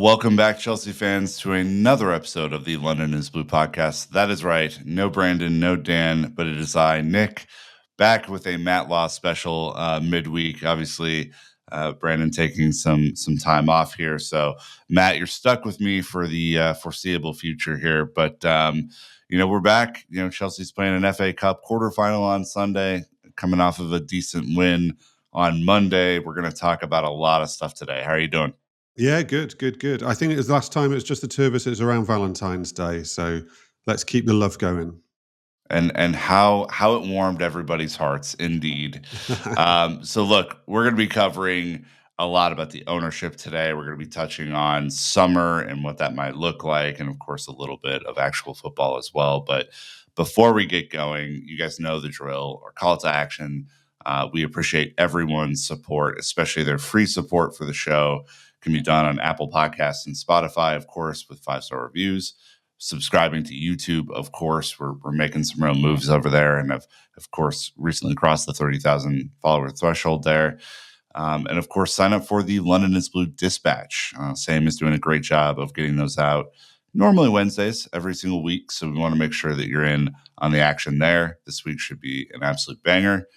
Welcome back, Chelsea fans, to another episode of the London is Blue podcast. That is right. No Brandon, no Dan, but it is I, Nick, back with a Matt Law special midweek. Obviously, Brandon taking some time off here. So, Matt, you're stuck with me for the foreseeable future here. But, we're back. Chelsea's playing an FA Cup quarterfinal on Sunday, coming off of a decent win on Monday. We're going to talk about a lot of stuff today. How are you doing? Yeah, good. I think it was last time it was just the two of us. It was around Valentine's Day, so let's keep the love going. And how it warmed everybody's hearts, indeed. So look, we're going to be covering a lot about the ownership today. We're going to be touching on summer and what that might look like, and of course a little bit of actual football as well. But before we get going, you guys know the drill. Our call to action. We appreciate everyone's support, especially their free support for the show. Can be done on Apple Podcasts and Spotify, of course, with 5-star reviews. Subscribing to YouTube, of course. We're making some real moves over there, and have, of course, recently crossed the 30,000 follower threshold there. And of course, sign up for the London is Blue Dispatch. Sam is doing a great job of getting those out normally Wednesdays every single week. So we want to make sure that you're in on the action there. This week should be an absolute banger.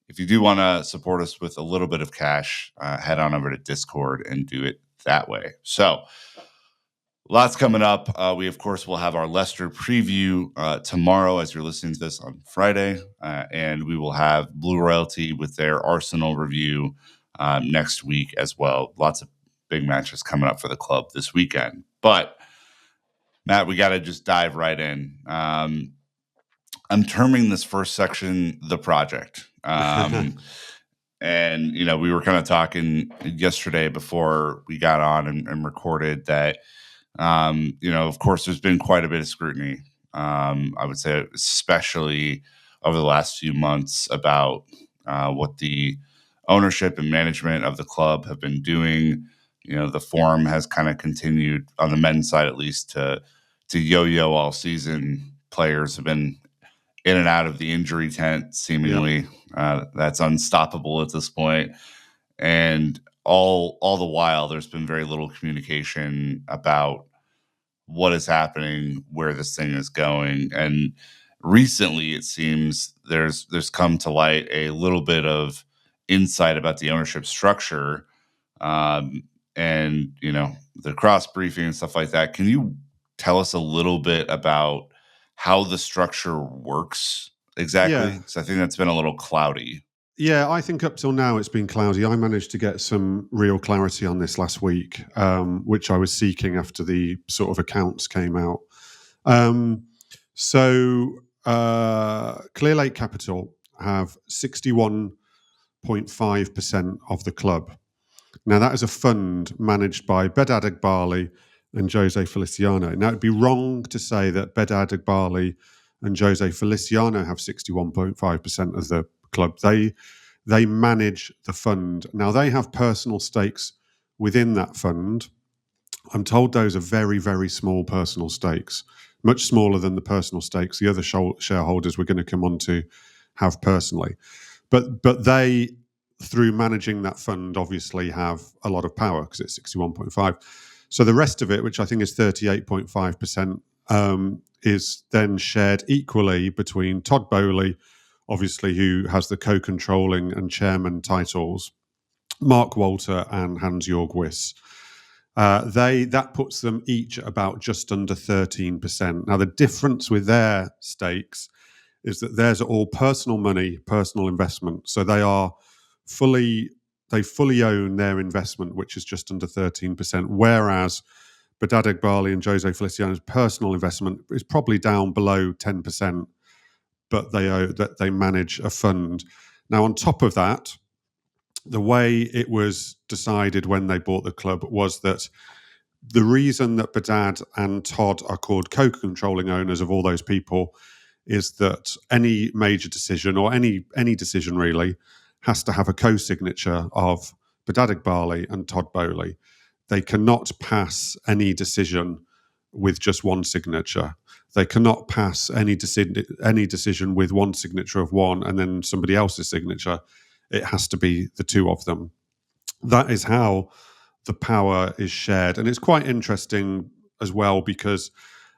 If you do want to support us with a little bit of cash, head on over to Discord and do it that way. So, lots coming up. We, of course, will have our Leicester preview tomorrow as you're listening to this on Friday. And we will have Blue Royalty with their Arsenal review next week as well. Lots of big matches coming up for the club this weekend. But, Matt, we got to just dive right in. I'm terming this first section the project. And, we were kind of talking yesterday before we got on and recorded that, of course, there's been quite a bit of scrutiny, I would say, especially over the last few months about what the ownership and management of the club have been doing. The form has kind of continued on the men's side, at least, to yo-yo all season. Players have been in and out of the injury tent, seemingly. Yep. That's unstoppable at this point. And all the while, there's been very little communication about what is happening, where this thing is going. And recently, it seems there's come to light a little bit of insight about the ownership structure, and the cross briefing and stuff like that. Can you tell us a little bit about how the structure works exactly? Because I think that's been a little cloudy. Yeah, I think up till now it's been cloudy. I managed to get some real clarity on this last week, which I was seeking after the sort of accounts came out. Clear Lake Capital have 61.5% of the club. Now, that is a fund managed by Bedad Eghbali and Jose Feliciano. Now, it'd be wrong to say that Bedad Eghbali and Jose Feliciano have 61.5% of the club. They manage the fund. Now, they have personal stakes within that fund. I'm told those are very, very small personal stakes, much smaller than the personal stakes the other shareholders we're going to come on to have personally. But they, through managing that fund, obviously have a lot of power because it's 61.5%. So the rest of it, which I think is 38.5%, is then shared equally between Todd Bowley, obviously, who has the co-controlling and chairman titles, Mark Walter and Hans-Jörg Wyss. That puts them each at about just under 13%. Now, the difference with their stakes is that theirs are all personal money, personal investment. So they fully own their investment, which is just under 13%, whereas Bedad Eghbali and Jose Feliciano's personal investment is probably down below 10%, but they manage a fund. Now, on top of that, the way it was decided when they bought the club was that the reason that Bedad and Todd are called co-controlling owners of all those people is that any major decision, or any decision really, has to have a co-signature of Bedad Eghbali and Todd Bowley. They cannot pass any decision with just one signature. They cannot pass any decision with one signature of one and then somebody else's signature. It has to be the two of them. That is how the power is shared. And it's quite interesting as well, because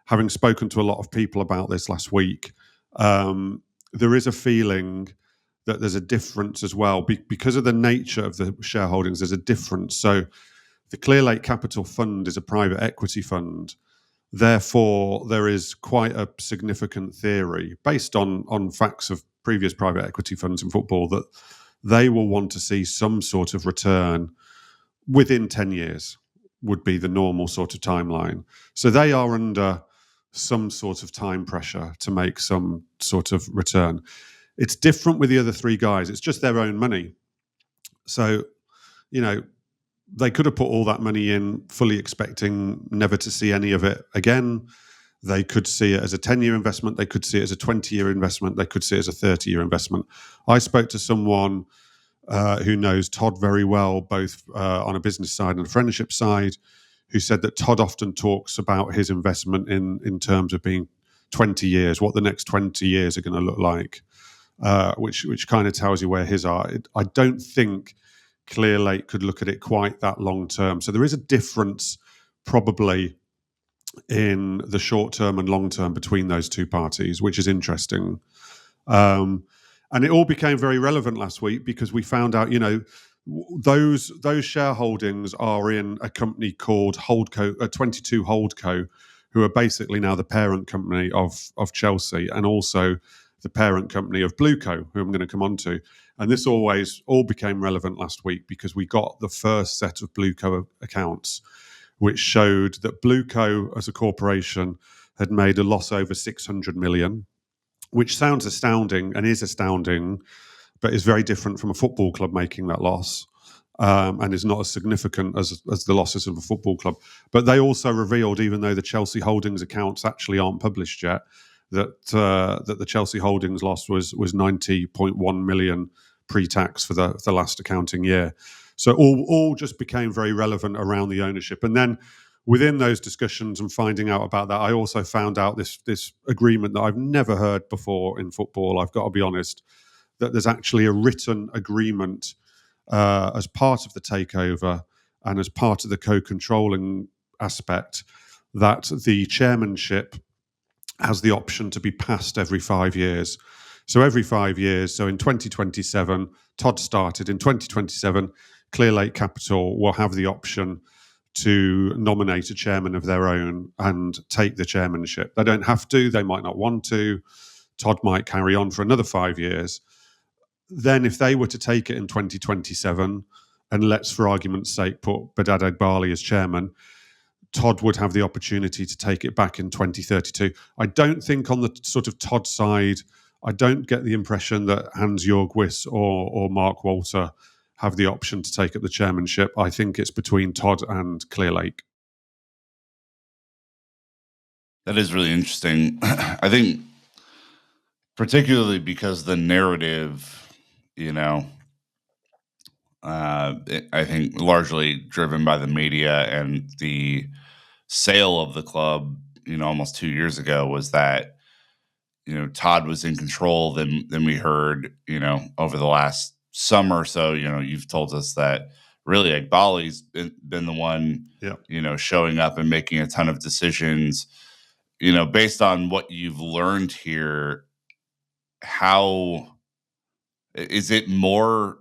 having spoken to a lot of people about this last week, there is a feeling that there's a difference as well. Because of the nature of the shareholdings, there's a difference. So the Clearlake Capital Fund is a private equity fund. Therefore, there is quite a significant theory based on facts of previous private equity funds in football that they will want to see some sort of return within 10 years would be the normal sort of timeline. So they are under some sort of time pressure to make some sort of return. It's different with the other three guys. It's just their own money. So, they could have put all that money in fully expecting never to see any of it again. They could see it as a 10-year investment. They could see it as a 20-year investment. They could see it as a 30-year investment. I spoke to someone who knows Todd very well, both on a business side and a friendship side, who said that Todd often talks about his investment in terms of being 20 years, what the next 20 years are going to look like, which kind of tells you where his are. I don't think Clearlake could look at it quite that long term. So there is a difference probably in the short term and long term between those two parties, which is interesting. And it all became very relevant last week because we found out, those shareholdings are in a company called Holdco, 22 Holdco, who are basically now the parent company of Chelsea and also the parent company of Blueco, who I'm going to come on to. And this all became relevant last week because we got the first set of Blueco accounts, which showed that Blueco as a corporation had made a loss over 600 million, which sounds astounding and is astounding, but is very different from a football club making that loss, and is not as significant as the losses of a football club. But they also revealed, even though the Chelsea Holdings accounts actually aren't published yet, that the Chelsea Holdings loss was 90.1 million pre-tax for the last accounting year. So all just became very relevant around the ownership. And then within those discussions and finding out about that, I also found out this agreement that I've never heard before in football, I've got to be honest, that there's actually a written agreement as part of the takeover and as part of the co-controlling aspect that the chairmanship has the option to be passed every 5 years. So every 5 years, so in 2027, Todd started. In 2027, Clearlake Capital will have the option to nominate a chairman of their own and take the chairmanship. They don't have to. They might not want to. Todd might carry on for another 5 years. Then if they were to take it in 2027, and let's, for argument's sake, put Badad Eghbali as chairman, Todd would have the opportunity to take it back in 2032. I don't think on the sort of Todd side, I don't get the impression that Hans-Jörg Wyss or Mark Walter have the option to take up the chairmanship. I think it's between Todd and Clearlake. That is really interesting. I think particularly because the narrative, I think largely driven by the media and the sale of the club, almost 2 years ago, was that, Todd was in control. Then we heard, over the last summer or so, you've told us that really Eghbali's been the one, showing up and making a ton of decisions. Based on what you've learned here, how is it more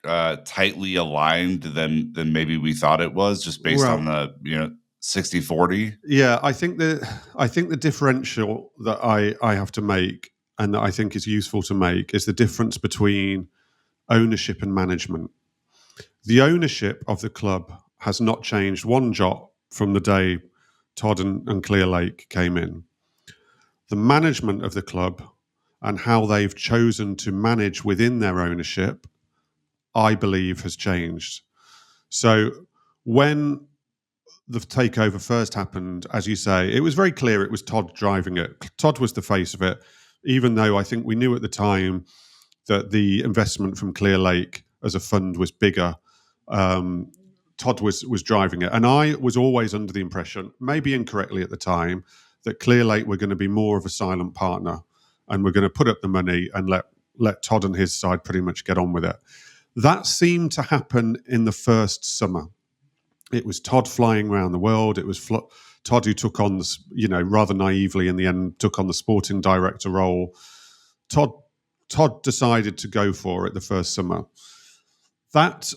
tightly aligned than maybe we thought it was, just based on the 60-40? Yeah, I think the differential that I have to make, and that I think is useful to make, is the difference between ownership and management. The ownership of the club has not changed one jot from the day Todd and Clearlake came in. The management of the club and how they've chosen to manage within their ownership, I believe, has changed. So when the takeover first happened, as you say, it was very clear it was Todd driving it. Todd was the face of it, even though I think we knew at the time that the investment from Clearlake as a fund was bigger. Todd was driving it. And I was always under the impression, maybe incorrectly at the time, that Clearlake were going to be more of a silent partner and we're going to put up the money and let Todd and his side pretty much get on with it. That seemed to happen in the first summer. It was Todd flying around the world. It was Todd who took on, rather naively in the end, took on the sporting director role. Todd decided to go for it the first summer. That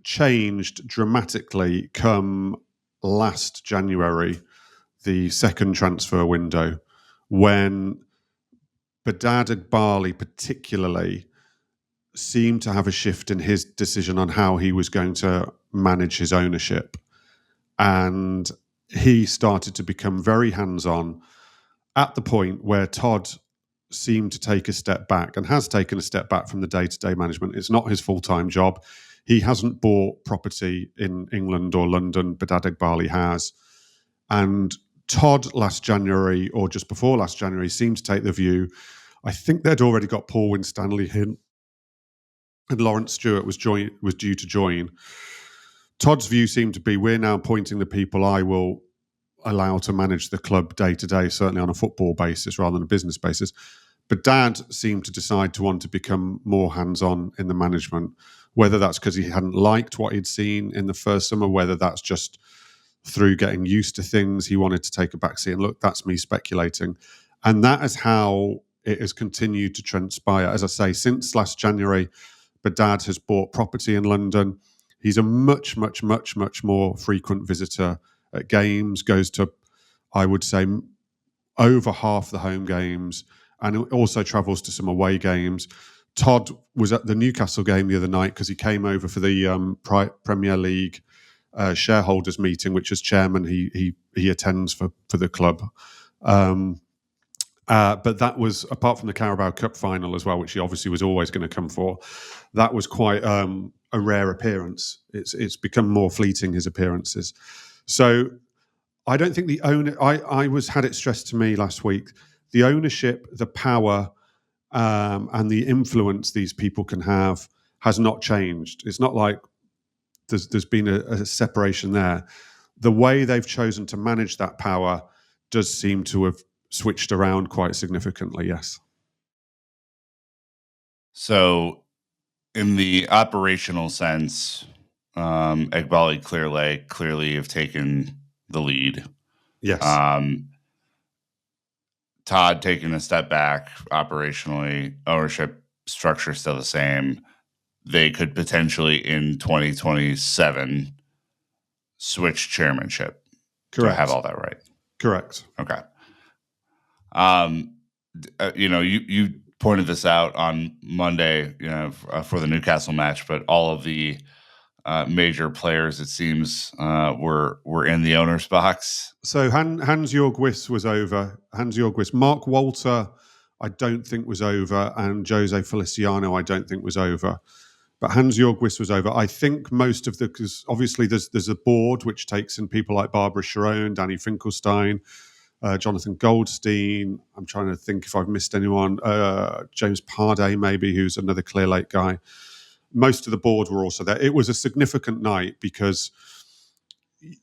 changed dramatically come last January, the second transfer window, when Badad Eghbali particularly seemed to have a shift in his decision on how he was going to manage his ownership. And he started to become very hands-on at the point where Todd seemed to take a step back and has taken a step back from the day-to-day management. It's not his full-time job. He hasn't bought property in England or London. Badad Eghbali has. And Todd last January, or just before last January, seemed to take the view, I think they'd already got Paul Winstanley in, and Lawrence Stewart was due to join. Todd's view seemed to be, we're now appointing the people I will allow to manage the club day to day, certainly on a football basis rather than a business basis. But Dad seemed to decide to want to become more hands-on in the management, whether that's because he hadn't liked what he'd seen in the first summer, whether that's just through getting used to things, he wanted to take a backseat. And look, that's me speculating. And that is how it has continued to transpire. As I say, since last January, Badad has bought property in London. He's a much, much, much, much more frequent visitor at games, goes to, I would say, over half the home games, and also travels to some away games. Todd was at the Newcastle game the other night because he came over for the Premier League shareholders meeting, which as chairman he attends for the club. But that was, apart from the Carabao Cup final as well, which he obviously was always going to come for, that was quite a rare appearance. It's become more fleeting, his appearances. So I don't think the owner, had it stressed to me last week, the ownership, the power, and the influence these people can have has not changed. It's not like there's been a separation there. The way they've chosen to manage that power does seem to have switched around quite significantly, yes. So in the operational sense, Eghbali clearly have taken the lead. Yes. Todd taking a step back operationally, ownership structure still the same. They could potentially in 2027 switch chairmanship. Correct. To have all that right. Correct. Okay. You pointed this out on Monday, for the Newcastle match, but all of the major players, it seems, were in the owner's box. So Hans-Jörg Wyss was over. Hans-Jörg Wyss. Mark Walter, I don't think was over, and Jose Feliciano, I don't think was over. But Hans-Jörg Wyss was over. I think most of because obviously there's a board which takes in people like Barbara Sharon, Danny Finkelstein, Jonathan Goldstein. I'm trying to think if I've missed anyone. James Parday, maybe, who's another Clear Lake guy. Most of the board were also there. It was a significant night because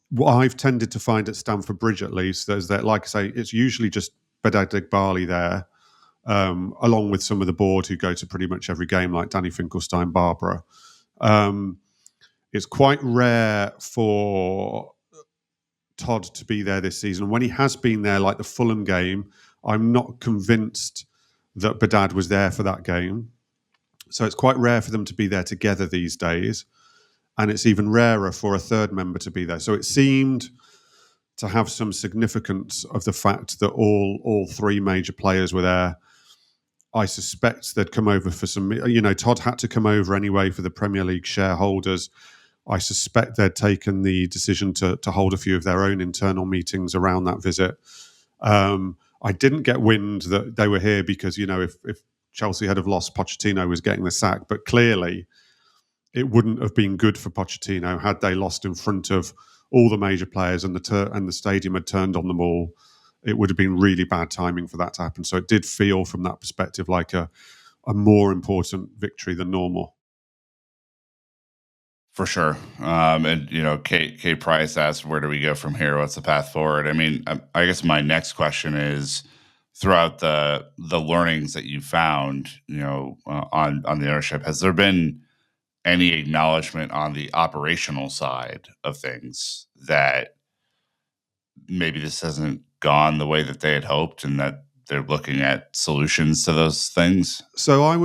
what I've tended to find at Stamford Bridge, at least, is that, like I say, it's usually just Badad Eghbali there, along with some of the board who go to pretty much every game, like Danny Finkelstein, Barbara. It's quite rare for Todd to be there this season. When he has been there, like the Fulham game, I'm not convinced that Badad was there for that game. So it's quite rare for them to be there together these days. And it's even rarer for a third member to be there. So it seemed to have some significance of the fact that all three major players were there. I suspect they'd come over for some, Todd had to come over anyway for the Premier League shareholders. I suspect they'd taken the decision to hold a few of their own internal meetings around that visit. I didn't get wind that they were here because, if Chelsea had have lost, Pochettino was getting the sack. But clearly, it wouldn't have been good for Pochettino had they lost in front of all the major players and the stadium had turned on them all. It would have been really bad timing for that to happen. So it did feel from that perspective like a more victory than normal. For sure. And, Kate Price asked, where do we go from here? What's the path forward? I mean, I guess my next question is, throughout the learnings that you found, on the ownership, has there been any acknowledgement on the operational side of things that maybe this hasn't gone the way that they had hoped, and that they're looking at solutions to those things? So I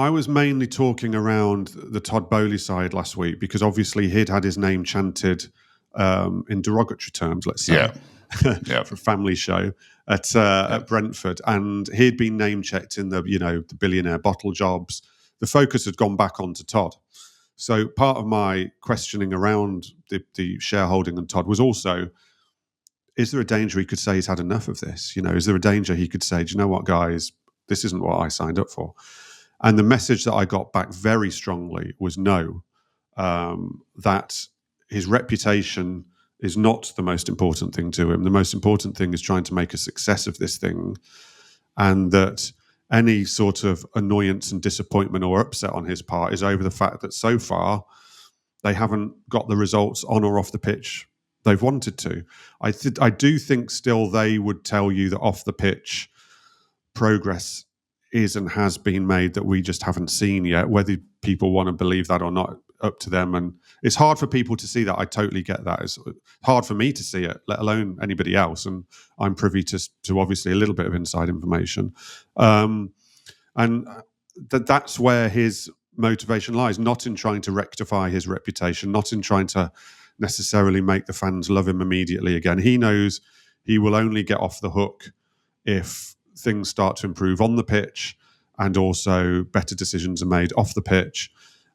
was mainly talking around the Todd Bowley side last week because obviously he'd had his name chanted in derogatory terms, let's say, Yeah. for a family show at Brentford, and he'd been name checked in the billionaire bottle jobs. The focus had gone back onto Todd. So part of my questioning around the shareholding and Todd was also, is there a danger he could say he's had enough of this? Is there a danger he could say, do you know what, guys, this isn't what I signed up for? And the message that I got back very strongly was no, that his reputation is not the most important thing to him. The most important thing is trying to make a success of this thing, and that any sort of annoyance and disappointment or upset on his part is over the fact that so far they haven't got the results on or off the pitch they've wanted to. I do think still they would tell you that off the pitch progress is and has been made that we just haven't seen yet. Whether people want to believe that or not, up to them. And it's hard for people to see that. I totally get that. It's hard for me to see it, let alone anybody else. And I'm privy to obviously a little bit of inside information. And that's where his motivation lies, not in trying to rectify his reputation, not in trying to necessarily make the fans love him immediately again. He knows he will only get off the hook if things start to improve on the pitch and also better decisions are made off the pitch.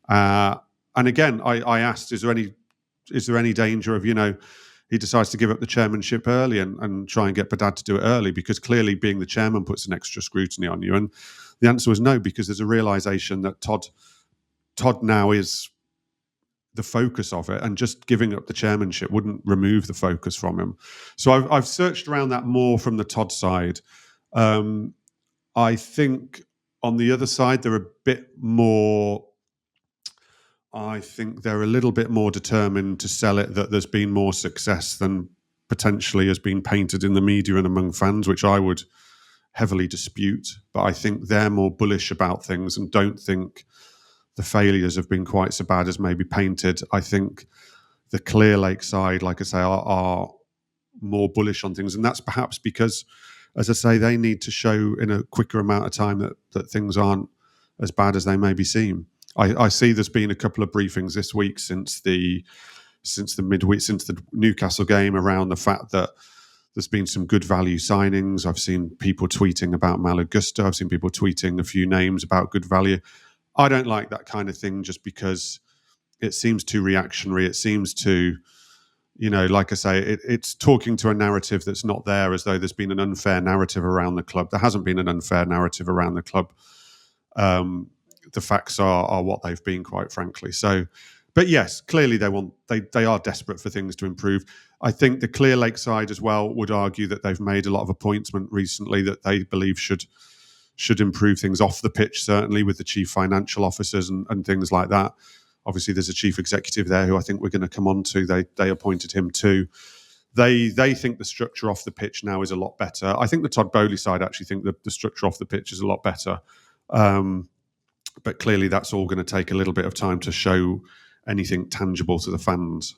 And again, I asked, is there any danger of, he decides to give up the chairmanship early and try and get Badad to do it early, because clearly being the chairman puts an extra scrutiny on you. And the answer was no, because there's a realization that Todd now is the focus of it, and just giving up the chairmanship wouldn't remove the focus from him. So I've searched around that more from the Todd side. I think on the other side, they're a bit more. I think they're a little bit more determined to sell it that there's been more success than potentially has been painted in the media and among fans, which I would heavily dispute. But I think they're more bullish about things and don't think the failures have been quite so bad as maybe painted. I think the Clear Lake side, like I say, are more bullish on things. And that's perhaps because, as I say, they need to show in a quicker amount of time that things aren't as bad as they maybe seem. I see there's been a couple of briefings this week since the Newcastle game around the fact that there's been some good value signings. I've seen people tweeting about Malagusta. I've seen people tweeting a few names about good value. I don't like that kind of thing just because it seems too reactionary. It seems to, like I say, it's talking to a narrative that's not there, as though there's been an unfair narrative around the club. There hasn't been an unfair narrative around the club. The facts are what they've been, quite frankly. So, but yes, clearly they are desperate for things to improve. I think the Clear Lake side as well would argue that they've made a lot of appointments recently that they believe should improve things off the pitch, certainly with the chief financial officers and things like that. Obviously, there's a chief executive there who I think we're going to come on to. They appointed him too. They think the structure off the pitch now is a lot better. I think the Todd Bowley side actually think that the structure off the pitch is a lot better. But clearly that's all going to take a little bit of time to show anything tangible to the fans.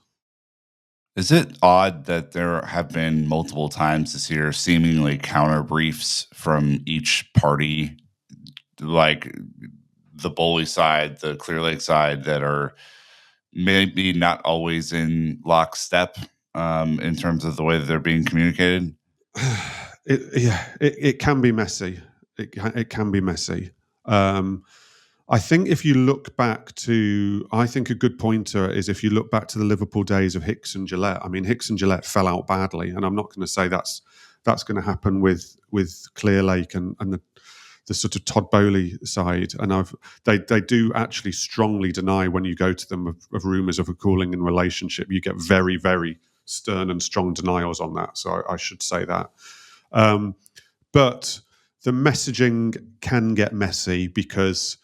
Is it odd that there have been multiple times this year seemingly counter briefs from each party, like the Bowley side, the Clear Lake side, that are maybe not always in lockstep in terms of the way that they're being communicated? It can be messy. It can be messy. I think if you look back to, I think a good pointer is if you look back to the Liverpool days of Hicks and Gillette. I mean, Hicks and Gillette fell out badly, and I'm not going to say that's going to happen with Clear Lake and the sort of Todd Bowley side. And they do actually strongly deny when you go to them of rumours of a cooling in relationship. You get very, very stern and strong denials on that. So I should say that. But the messaging can get messy because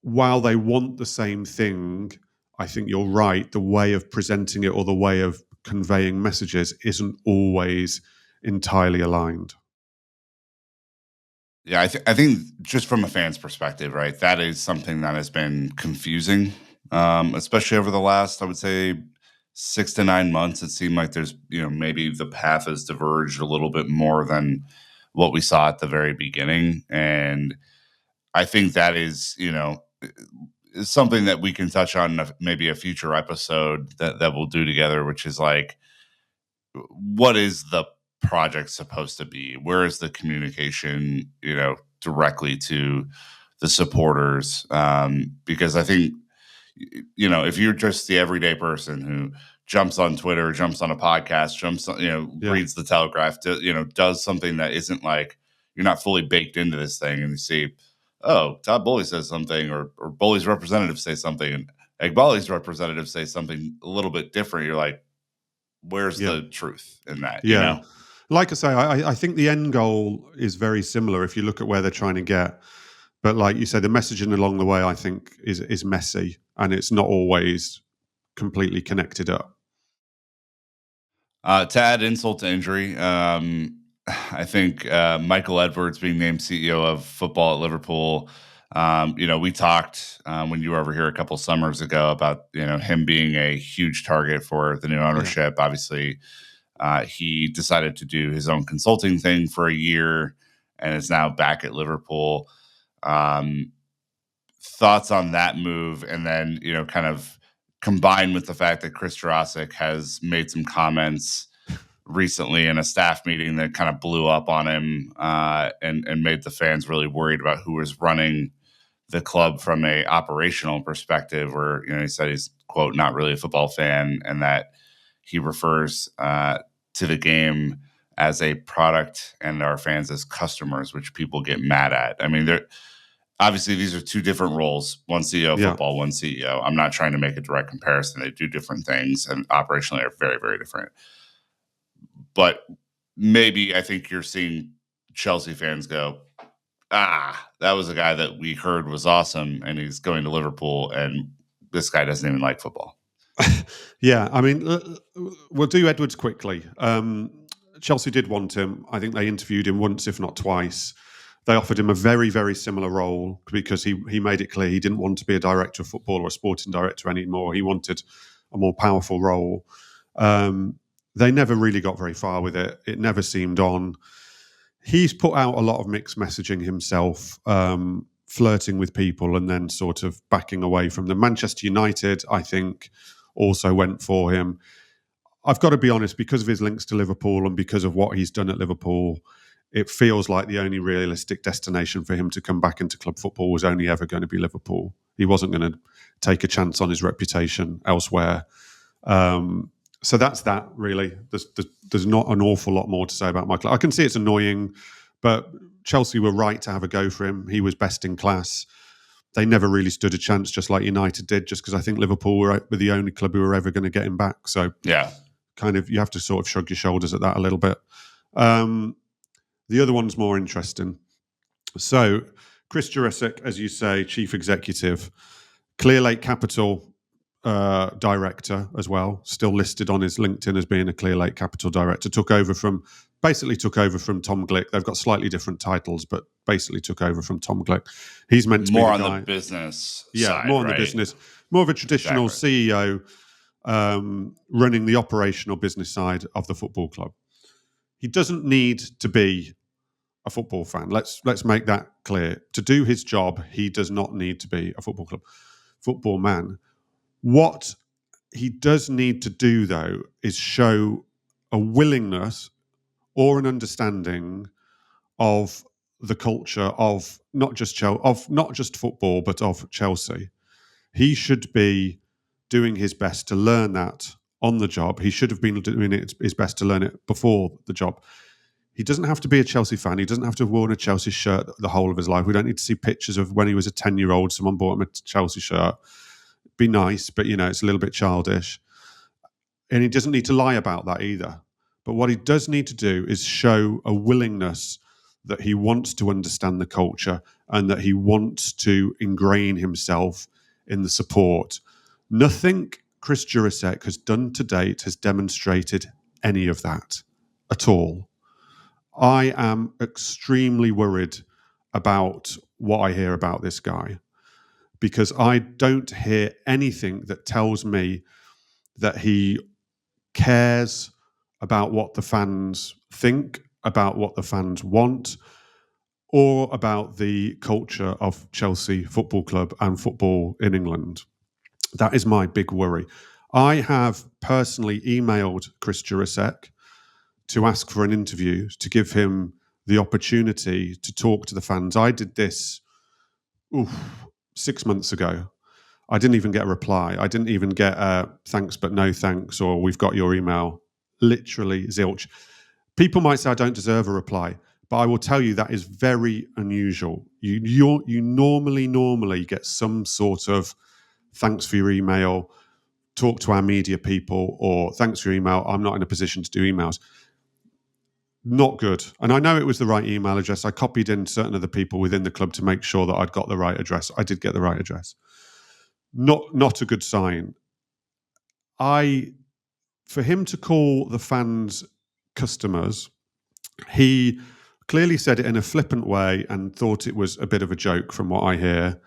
while they want the same thing, I think you're right, the way of presenting it or the way of conveying messages isn't always entirely aligned. Yeah, I think just from a fan's perspective, right, that is something that has been confusing, especially over the last, I would say, 6 to 9 months. It seemed like there's, maybe the path has diverged a little bit more than what we saw at the very beginning, and I think that is something that we can touch on in maybe a future episode that we'll do together, which is like, what is the project supposed to be? Where is the communication, directly to the supporters? Because I think, if you're just the everyday person who jumps on Twitter, jumps on a podcast, jumps on, Yeah, reads the Telegraph, does something that isn't like, you're not fully baked into this thing, and you see, oh, Todd Bowley says something, or Bowley's representative say something, and Egbali's representative say something a little bit different. You're like, where's yeah, the truth in that, yeah. Like I say, I think the end goal is very similar if you look at where they're trying to get. But like you said, the messaging along the way, I think, is messy and it's not always completely connected up. To add insult to injury, I think Michael Edwards being named CEO of football at Liverpool. We talked when you were over here a couple summers ago about him being a huge target for the new Yeah. ownership. Obviously, he decided to do his own consulting thing for a year and is now back at Liverpool. Um, Thoughts on that move, and then kind of combined with the fact that Chris Jurasic has made some comments recently in a staff meeting that kind of blew up on him, and made the fans really worried about who was running the club from a operational perspective. Where he said he's, quote, not really a football fan, and that he refers to the game as a product and our fans as customers, which people get mad at. I mean, obviously these are two different roles, one CEO of Yeah. football, one CEO. I'm not trying to make a direct comparison. They do different things and operationally are very, very different. But maybe I think you're seeing Chelsea fans go, that was a guy that we heard was awesome, and he's going to Liverpool, and this guy doesn't even like football. Yeah, I mean, we'll do Edwards quickly. Chelsea did want him. I think they interviewed him once, if not twice. They offered him a very, very similar role because he made it clear he didn't want to be a director of football or a sporting director anymore. He wanted a more powerful role. They never really got very far with it. It never seemed on. He's put out a lot of mixed messaging himself, flirting with people and then sort of backing away from them. Manchester United, I think, also went for him. I've got to be honest, because of his links to Liverpool and because of what he's done at Liverpool, it feels like the only realistic destination for him to come back into club football was only ever going to be Liverpool. He wasn't going to take a chance on his reputation elsewhere. So that's that, really. There's not an awful lot more to say about Michael. I can see it's annoying, but Chelsea were right to have a go for him. He was best in class. They never really stood a chance, just like United did, just because I think Liverpool were the only club who were ever going to get him back. So Yeah. kind of you have to sort of shrug your shoulders at that a little bit. The other one's more interesting. So Chris Jurasic, as you say, chief executive, Clear Lake Capital director as well, still listed on his LinkedIn as being a Clear Lake Capital director, took over from Tom Glick. They've got slightly different titles, but basically took over from Tom Glick. He's meant to More be on the guy, the business yeah, side, more on right? the business, more of a traditional CEO, running the operational business side of the football club. He doesn't need to be a football fan. Let's make that clear. To do his job, he does not need to be a football man. What he does need to do, though, is show a willingness or an understanding of the culture of not just football, but of Chelsea. He should be doing his best to learn that on the job. He should have been doing his best to learn it before the job. He doesn't have to be a Chelsea fan. He doesn't have to have worn a Chelsea shirt the whole of his life. We don't need to see pictures of when he was a 10-year-old, someone bought him a Chelsea shirt. Be nice, but it's a little bit childish. And he doesn't need to lie about that either. But what he does need to do is show a willingness that he wants to understand the culture and that he wants to ingrain himself in the support. Nothing Chris Jurasek has done to date has demonstrated any of that at all. I am extremely worried about what I hear about this guy, because I don't hear anything that tells me that he cares about what the fans think, about what the fans want, or about the culture of Chelsea Football Club and football in England. That is my big worry. I have personally emailed Chris Jurasek to ask for an interview, to give him the opportunity to talk to the fans. I did this 6 months ago. I didn't even get a reply. I didn't even get a thanks but no thanks, or we've got your email. Literally zilch. People might say I don't deserve a reply, but I will tell you that is very unusual. You normally get some sort of thanks for your email, talk to our media people, or thanks for your email. I'm not in a position to do emails. Not good. And I know it was the right email address. I copied in certain other people within the club to make sure that I'd got the right address. I did get the right address. Not a good sign. For him to call the fans customers, he clearly said it in a flippant way and thought it was a bit of a joke from what I hear.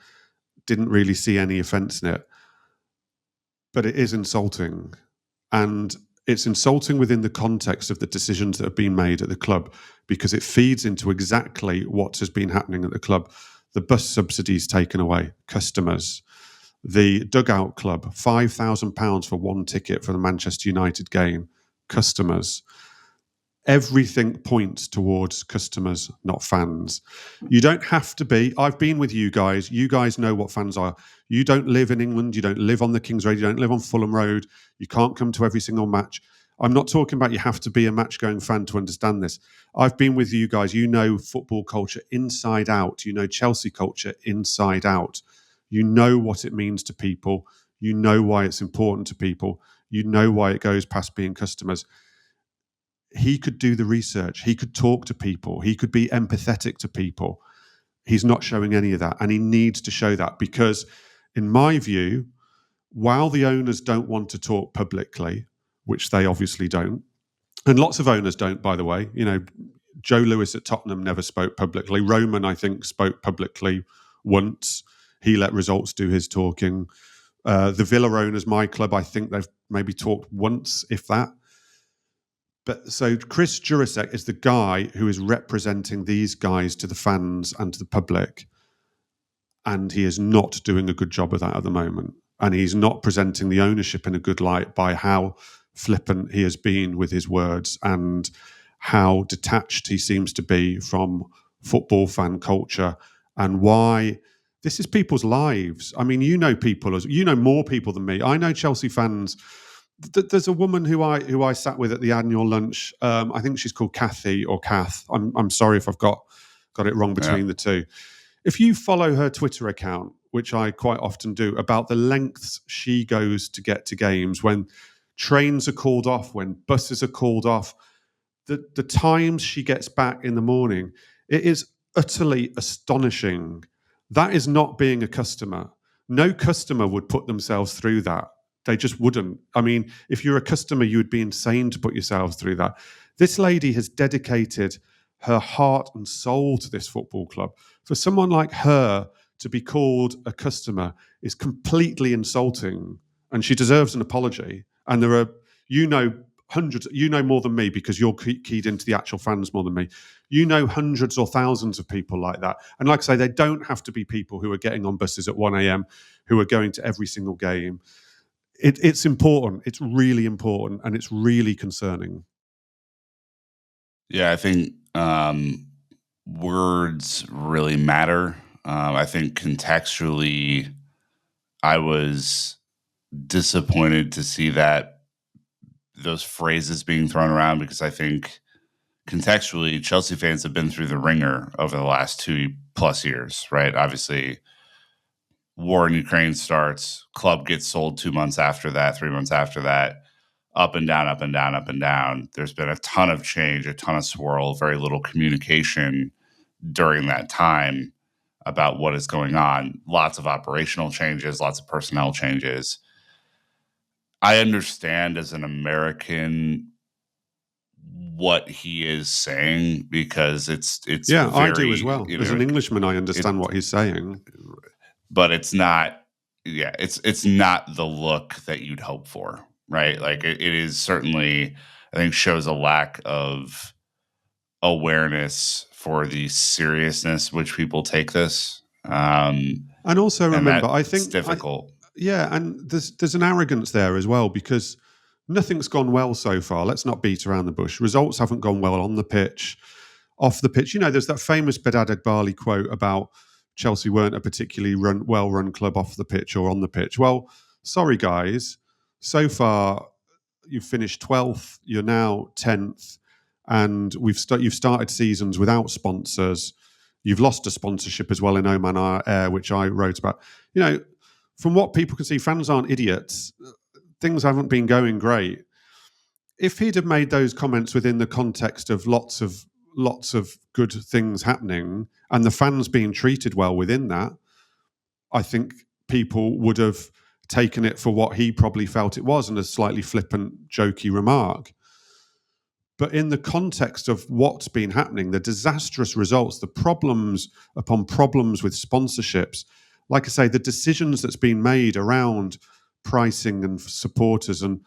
Didn't really see any offence in it. But it is insulting. And it's insulting within the context of the decisions that have been made at the club, because it feeds into exactly what has been happening at the club. The bus subsidies taken away, customers. The dugout club, £5,000 for one ticket for the Manchester United game, customers. Everything points towards customers, not fans. You don't have to be. I've been with you guys. You guys know what fans are. You don't live in England. You don't live on the King's Road. You don't live on Fulham Road. You can't come to every single match. I'm not talking about you have to be a match-going fan to understand this. I've been with you guys. You know football culture inside out. You know Chelsea culture inside out. You know what it means to people. You know why it's important to people. You know why it goes past being customers. He could do the research. He could talk to people. He could be empathetic to people. He's not showing any of that. And he needs to show that, because, in my view, while the owners don't want to talk publicly, which they obviously don't, and lots of owners don't, by the way, Joe Lewis at Tottenham never spoke publicly. Roman, I think, spoke publicly once. He let results do his talking. The Villa owners, my club, I think they've maybe talked once, if that. But so Chris Jurasek is the guy who is representing these guys to the fans and to the public. And he is not doing a good job of that at the moment. And he's not presenting the ownership in a good light by how flippant he has been with his words and how detached he seems to be from football fan culture, and why this is people's lives. I mean, you know people, as you know more people than me. I know Chelsea fans. There's a woman who I sat with at the annual lunch. I think she's called Kathy or Kath. I'm sorry if I've got it wrong between the two. If you follow her Twitter account, which I quite often do, about the lengths she goes to get to games, when trains are called off, when buses are called off, the times she gets back in the morning, it is utterly astonishing. That is not being a customer. No customer would put themselves through that. They just wouldn't. I mean, if you're a customer, you would be insane to put yourselves through that. This lady has dedicated her heart and soul to this football club. For someone like her to be called a customer is completely insulting, and she deserves an apology. And there are, hundreds, more than me, because you're keyed into the actual fans more than me. Hundreds or thousands of people like that. And like I say, they don't have to be people who are getting on buses at 1 a.m., who are going to every single game. It's important. It's really important, and it's really concerning. Yeah, I think words really matter. I think contextually, I was disappointed to see that those phrases being thrown around, because I think contextually, Chelsea fans have been through the ringer over the last 2+ years, right? Obviously, war in Ukraine starts, club gets sold 2 months after that, 3 months after that, up and down, up and down, up and down. There's been a ton of change, a ton of swirl, very little communication during that time about what is going on. Lots of operational changes, lots of personnel changes. I understand, as an American, what he is saying, because it's Yeah, very, I do as well. As an Englishman, I understand what he's saying. but it's not. Yeah, it's not the look that you'd hope for, right? Like it is certainly, I think, shows a lack of awareness for the seriousness which people take this. And also And remember, I that's think, difficult. yeah, and there's an arrogance there as well, because nothing's gone well so far. Let's not beat around the bush. Results haven't gone well on the pitch, off the pitch. There's that famous Bedad Eghbali quote about Chelsea weren't a particularly well-run club off the pitch or on the pitch. Well, sorry guys, so far you've finished 12th. You're now 10th, and you've started seasons without sponsors. You've lost a sponsorship as well in Oman Air, which I wrote about. From what people can see, fans aren't idiots. Things haven't been going great. If he'd have made those comments within the context of lots of good things happening and the fans being treated well within that, I think people would have taken it for what he probably felt it was, and a slightly flippant, jokey remark. But in the context of what's been happening, the disastrous results, the problems upon problems with sponsorships, like I say, the decisions that's been made around pricing and supporters, and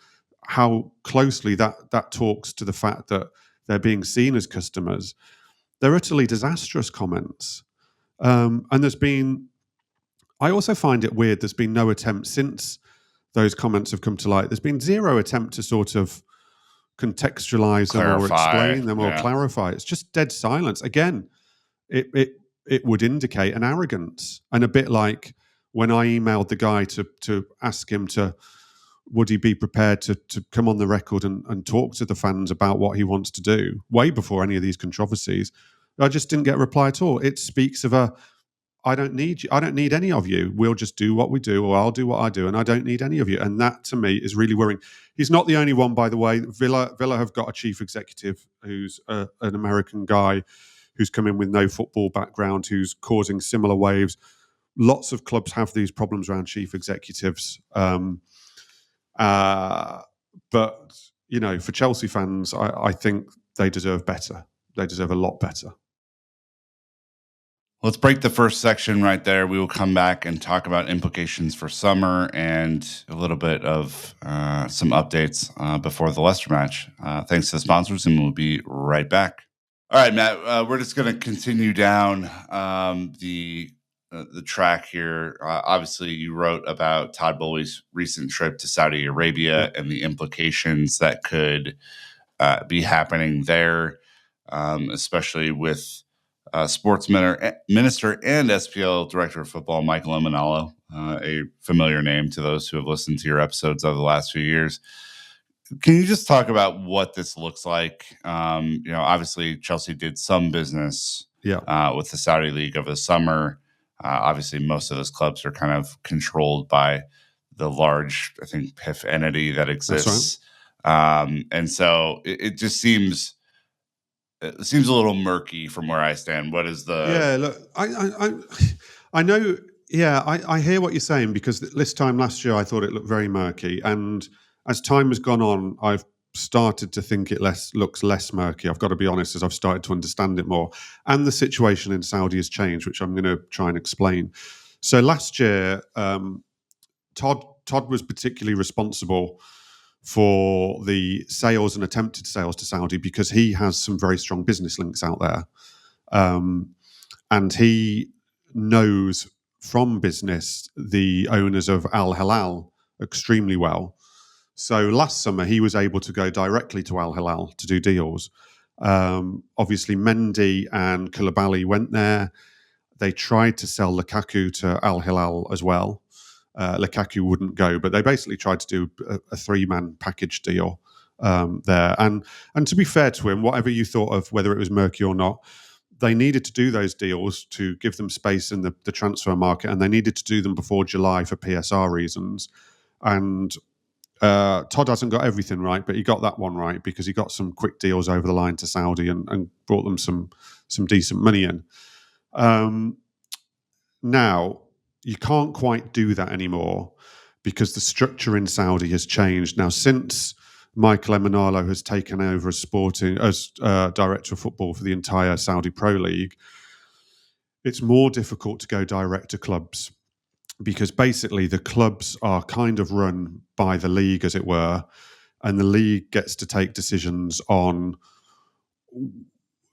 how closely that talks to the fact that they're being seen as customers, they're utterly disastrous comments. And I also find it weird, there's been no attempt since those comments have come to light. There's been zero attempt to sort of contextualize them or explain them or clarify. It's just dead silence. Again, it would indicate an arrogance, and a bit like when I emailed the guy to ask him would he be prepared to come on the record and talk to the fans about what he wants to do way before any of these controversies. I just didn't get a reply at all. It speaks of I don't need you. I don't need any of you. We'll just do what we do, or I'll do what I do, and I don't need any of you. And that, to me, is really worrying. He's not the only one, by the way. Villa have got a chief executive who's an American guy who's come in with no football background, who's causing similar waves. Lots of clubs have these problems around chief executives. But, for Chelsea fans, I think they deserve better. They deserve a lot better. Let's break the first section right there. We will come back and talk about implications for summer and a little bit of some updates before the Leicester match. Thanks to the sponsors, and we'll be right back. All right, Matt, we're just going to continue down the track here. Obviously, you wrote about Todd Bowley's recent trip to Saudi Arabia and the implications that could be happening there, especially with Sports Minister and SPL Director of Football Michael Emanalo, a familiar name to those who have listened to your episodes over the last few years. Can you just talk about what this looks like? Obviously Chelsea did some business with the Saudi League over the summer. Obviously, most of those clubs are kind of controlled by the large, I think, PIF entity that exists. That's right. And so it just seems a little murky from where I stand. What is the? Yeah, look, I know. Yeah, I hear what you're saying, because this time last year I thought it looked very murky, and as time has gone on, I've started to think it looks less murky. I've got to be honest, as I've started to understand it more, and the situation in Saudi has changed, which I'm going to try and explain. So last year, Todd was particularly responsible for the sales and attempted sales to Saudi, because he has some very strong business links out there. And he knows from business the owners of Al Hilal extremely well. So last summer, he was able to go directly to Al Hilal to do deals. Obviously, Mendy and Koulibaly went there. They tried to sell Lukaku to Al Hilal as well. Lukaku wouldn't go, but they basically tried to do a three-man package deal there. And to be fair to him, whatever you thought of whether it was murky or not, they needed to do those deals to give them space in the transfer market, and they needed to do them before July for PSR reasons. And Todd hasn't got everything right, but he got that one right, because he got some quick deals over the line to Saudi and brought them some decent money in. Now, you can't quite do that anymore, because the structure in Saudi has changed. Now, since Michael Emenalo has taken over as director of football for the entire Saudi Pro League, it's more difficult to go direct to clubs because basically the clubs are kind of run by the league, as it were, and the league gets to take decisions on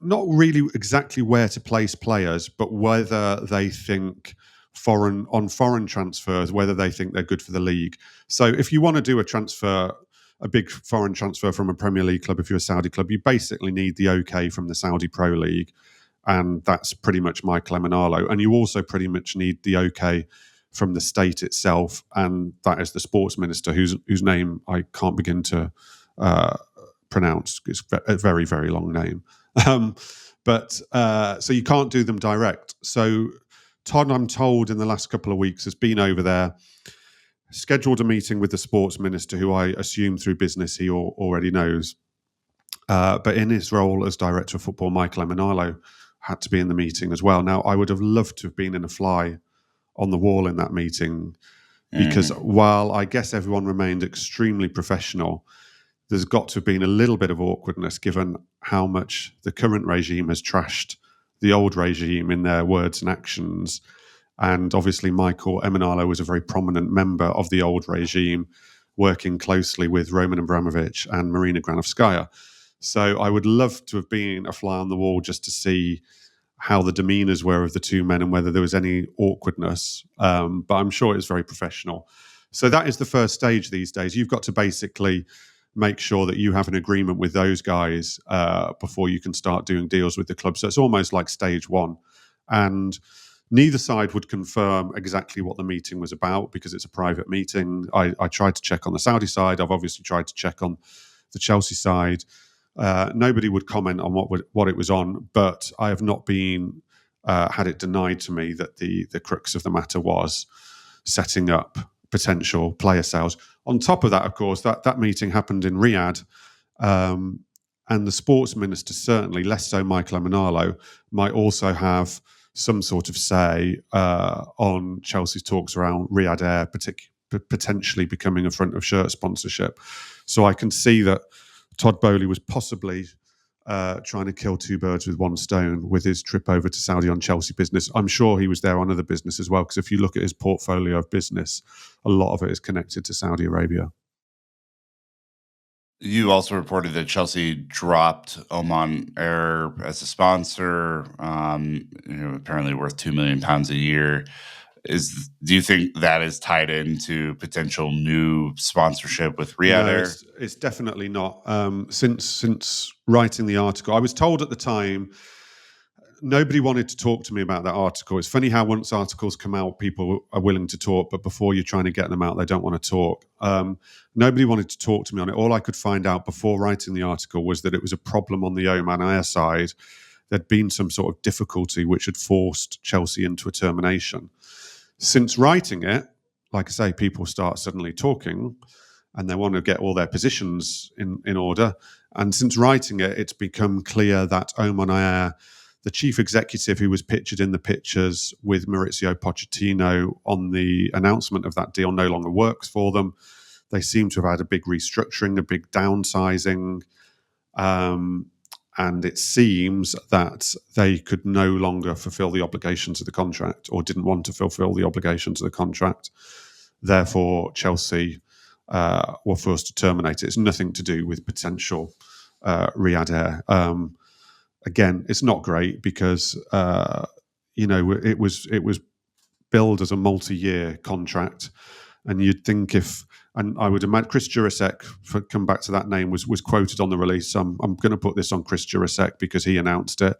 not really exactly where to place players, but whether they think foreign transfers, whether they think they're good for the league. So if you want to do a big foreign transfer from a Premier League club, if you're a Saudi club, you basically need the okay from the Saudi Pro League. And that's pretty much Michael Emenalo. And you also pretty much need the okay from the state itself, and that is the sports minister, whose name I can't begin to pronounce. It's a very, very long name. So you can't do them direct. So Todd, I'm told, in the last couple of weeks has been over there, scheduled a meeting with the sports minister, who I assume through business he already knows. But in his role as director of football, Michael Emenalo had to be in the meeting as well. Now, I would have loved to have been in a fly on the wall in that meeting, because while I guess everyone remained extremely professional, there's got to have been a little bit of awkwardness given how much the current regime has trashed the old regime in their words and actions. And obviously Michael Emenalo was a very prominent member of the old regime, working closely with Roman Abramovich and Marina Granovskaya. So I would love to have been a fly on the wall just to see how the demeanours were of the two men and whether there was any awkwardness. But I'm sure it's very professional. So that is the first stage these days. You've got to basically make sure that you have an agreement with those guys before you can start doing deals with the club. So it's almost like stage one. And neither side would confirm exactly what the meeting was about because it's a private meeting. I tried to check on the Saudi side. I've obviously tried to check on the Chelsea side. Nobody would comment on what it was on, but I have not been had it denied to me that the crux of the matter was setting up potential player sales. On top of that, of course, that meeting happened in Riyadh, and the sports minister, certainly less so Michael Emenalo, might also have some sort of say on Chelsea's talks around Riyadh Air, potentially becoming a front of shirt sponsorship. So I can see that Todd Boehly was possibly trying to kill two birds with one stone with his trip over to Saudi on Chelsea business. I'm sure he was there on other business as well, because if you look at his portfolio of business, a lot of it is connected to Saudi Arabia. You also reported that Chelsea dropped Oman Air as a sponsor, apparently worth £2 million a year. Do you think that is tied into potential new sponsorship with Riyadh Air? It's definitely not. Since writing the article, I was told at the time nobody wanted to talk to me about that article. It's funny how once articles come out, people are willing to talk, but before you're trying to get them out, they don't want to talk. Nobody wanted to talk to me on it. All I could find out before writing the article was that it was a problem on the Oman Air side. There'd been some sort of difficulty which had forced Chelsea into a termination. Since writing it, like I say, people start suddenly talking and they want to get all their positions in order. And since writing it, it's become clear that Oman Air, the chief executive who was pictured in the pictures with Maurizio Pochettino on the announcement of that deal, no longer works for them. They seem to have had a big restructuring, a big downsizing. And it seems that they could no longer fulfill the obligations of the contract, or didn't want to fulfill the obligations of the contract. Therefore, Chelsea were forced to terminate it. It's nothing to do with potential Riyadh Air. Again, it's not great because it was billed as a multi-year contract, and you'd think and I would imagine Chris Jurasek, come back to that name, was quoted on the release. I'm going to put this on Chris Jurasek because he announced it.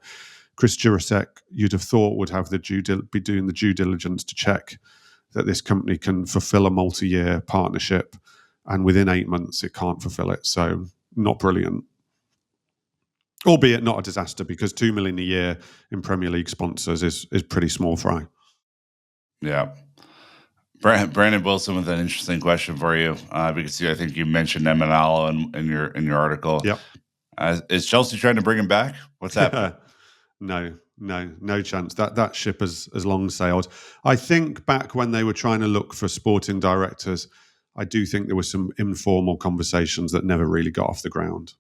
Chris Jurasek, you'd have thought, would have be doing the due diligence to check that this company can fulfill a multi-year partnership, and within 8 months it can't fulfill it. So not brilliant. Albeit not a disaster, because $2 million a year in Premier League sponsors is pretty small fry. Yeah. Brandon Wilson with an interesting question for you, because I think you mentioned Emenalo in your article. Yep. Is Chelsea trying to bring him back? What's happening? No chance. That ship has long sailed. I think back when they were trying to look for sporting directors, I do think there were some informal conversations that never really got off the ground.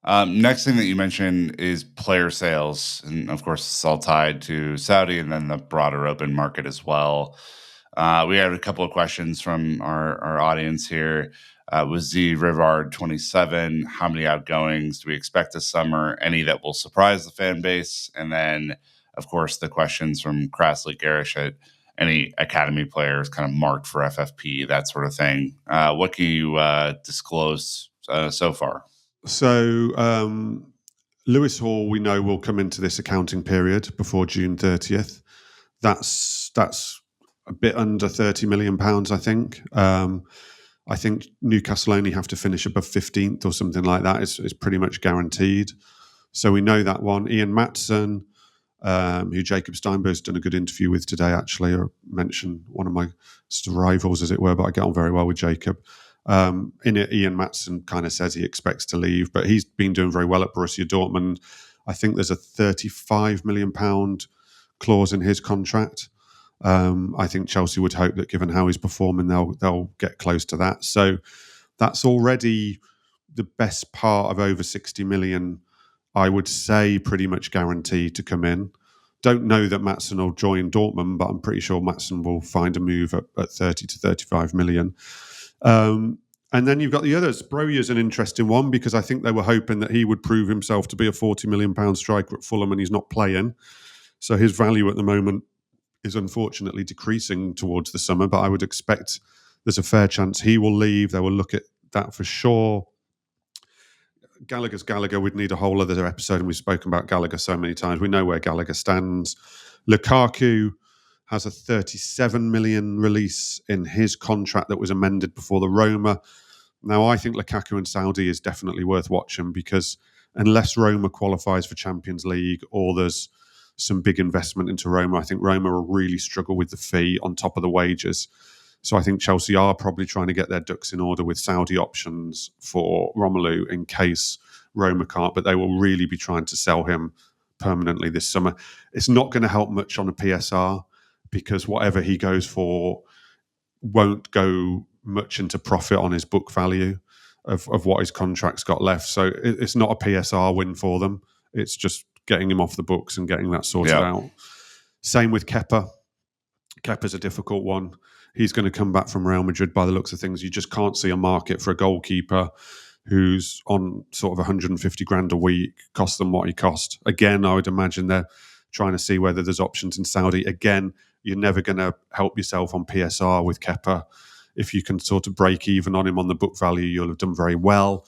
Next thing that you mentioned is player sales, and of course, it's all tied to Saudi and then the broader open market as well. We had a couple of questions from our audience here. Was Z Rivard 27? How many outgoings do we expect this summer? Any that will surprise the fan base? And then, of course, the questions from Krasley Garish at any academy players kind of marked for FFP, that sort of thing. What can you disclose so far? So Lewis Hall, we know, will come into this accounting period before June 30th. That's a bit under £30 million, I think. I think Newcastle only have to finish above 15th or something like that. It's pretty much guaranteed. So we know that one. Ian Matson, who Jacob Steinberg's done a good interview with today, actually, or mentioned one of my sort of rivals, as it were, but I get on very well with Jacob. In it, Ian Matson kind of says he expects to leave, but he's been doing very well at Borussia Dortmund. I think there's a £35 million clause in his contract. I think Chelsea would hope that, given how he's performing, they'll get close to that. So that's already the best part of over 60 million, I would say, pretty much guaranteed to come in. Don't know that Matson will join Dortmund, but I'm pretty sure Matson will find a move at 30 to 35 million. And then you've got the others. Broja's an interesting one because I think they were hoping that he would prove himself to be a £40 million striker at Fulham, and he's not playing. So his value at the moment is unfortunately decreasing towards the summer, but I would expect there's a fair chance he will leave. They will look at that for sure. Gallagher's Gallagher would need a whole other episode, and we've spoken about Gallagher so many times. We know where Gallagher stands. Lukaku has a 37 million release in his contract that was amended before the Roma. Now, I think Lukaku and Saudi is definitely worth watching because unless Roma qualifies for Champions League or there's some big investment into Roma, I think Roma will really struggle with the fee on top of the wages. So I think Chelsea are probably trying to get their ducks in order with Saudi options for Romelu in case Roma can't, but they will really be trying to sell him permanently this summer. It's not going to help much on a PSR because whatever he goes for won't go much into profit on his book value of what his contract's got left. So it's not a PSR win for them. It's just getting him off the books and getting that sorted out. Same with Kepa. Kepa's a difficult one. He's going to come back from Real Madrid by the looks of things. You just can't see a market for a goalkeeper who's on sort of 150 grand a week, cost them what he cost. Again, I would imagine they're trying to see whether there's options in Saudi. Again, you're never going to help yourself on PSR with Kepa. If you can sort of break even on him on the book value, you'll have done very well.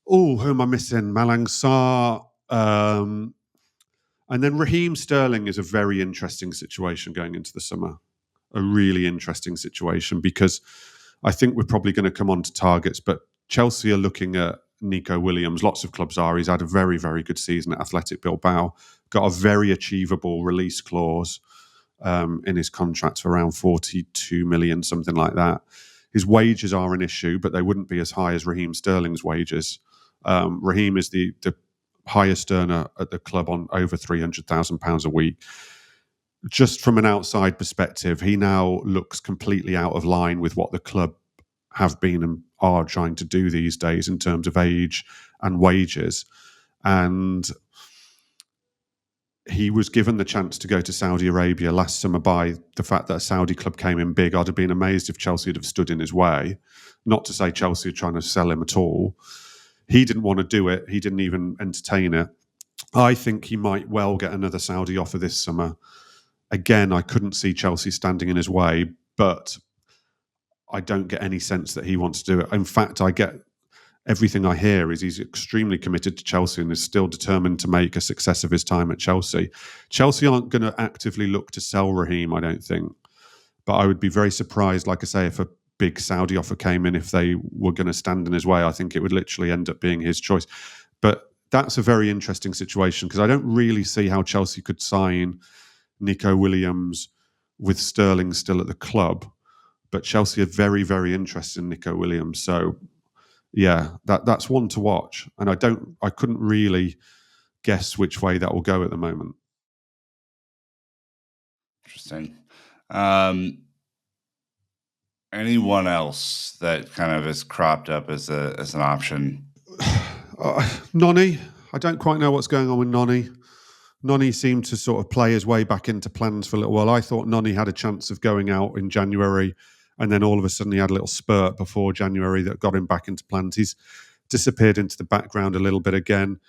Oh, who am I missing? Malang Sarr. And then Raheem Sterling is a very interesting situation going into the summer. A really interesting situation because I think we're probably going to come on to targets, but Chelsea are looking at Nico Williams. Lots of clubs are. He's had a very, very good season at Athletic Bilbao. Got a very achievable release clause in his contract for around 42 million, something like that. His wages are an issue, but they wouldn't be as high as Raheem Sterling's wages. Raheem is the highest earner at the club on over £300,000 a week. Just from an outside perspective, he now looks completely out of line with what the club have been and are trying to do these days in terms of age and wages. And he was given the chance to go to Saudi Arabia last summer by the fact that a Saudi club came in big. I'd have been amazed if Chelsea had have stood in his way. Not to say Chelsea are trying to sell him at all. He didn't want to do it. He didn't even entertain it. I think he might well get another Saudi offer this summer. Again, I couldn't see Chelsea standing in his way, but I don't get any sense that he wants to do it. In fact, I get everything I hear is he's extremely committed to Chelsea and is still determined to make a success of his time at Chelsea. Chelsea aren't going to actively look to sell Raheem, I don't think. But I would be very surprised, like I say, if a big Saudi offer came in, if they were going to stand in his way. I think it would literally end up being his choice. But that's a very interesting situation because I don't really see how Chelsea could sign Nico Williams with Sterling still at the club. But Chelsea are very, very interested in Nico Williams. So yeah, that's one to watch. And I couldn't really guess which way that will go at the moment. Interesting. Anyone else that kind of is cropped up as an option? Noni, I don't quite know what's going on with Noni. Noni seemed to sort of play his way back into plans for a little while. I thought Noni had a chance of going out in January, and then all of a sudden he had a little spurt before January that got him back into plans. He's disappeared into the background a little bit again.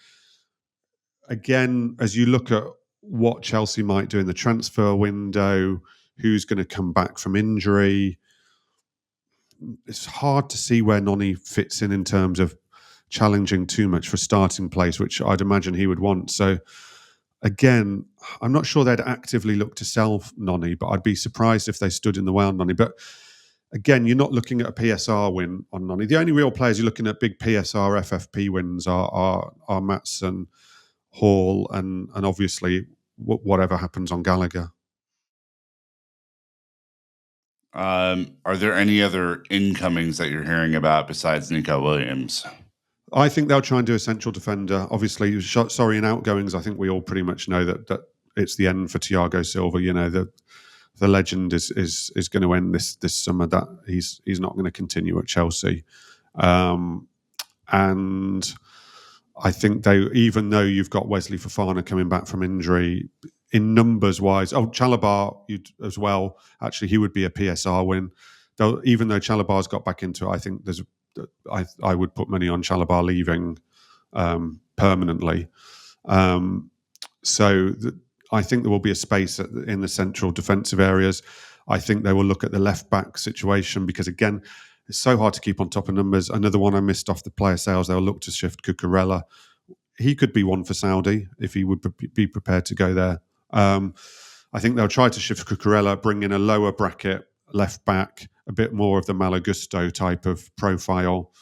Again, as you look at what Chelsea might do in the transfer window, who's going to come back from injury, it's hard to see where Noni fits in terms of challenging too much for starting place, which I'd imagine he would want. So again, I'm not sure they'd actively look to sell Noni, but I'd be surprised if they stood in the way on Noni. But again, you're not looking at a PSR win on Noni. The only real players you're looking at big PSR FFP wins are Matson, Hall, and obviously whatever happens on Gallagher. Are there any other incomings that you're hearing about besides Nico Williams? I think they'll try and do a central defender. Obviously, in outgoings, I think we all pretty much know that it's the end for Thiago Silva. You know, the legend is going to end this summer. That he's not going to continue at Chelsea, and I think even though you've got Wesley Fofana coming back from injury, in numbers wise, Chalobah as well. Actually, he would be a PSR win. Though, even though Chalobah's got back into it, I think I would put money on Chalobah leaving permanently. I think there will be a space in the central defensive areas. I think they will look at the left back situation because, again, it's so hard to keep on top of numbers. Another one I missed off the player sales, they'll look to shift Cucurella. He could be one for Saudi if he would be prepared to go there. I think they'll try to shift Cucurella, bring in a lower bracket left back, a bit more of the Malagusto type of profile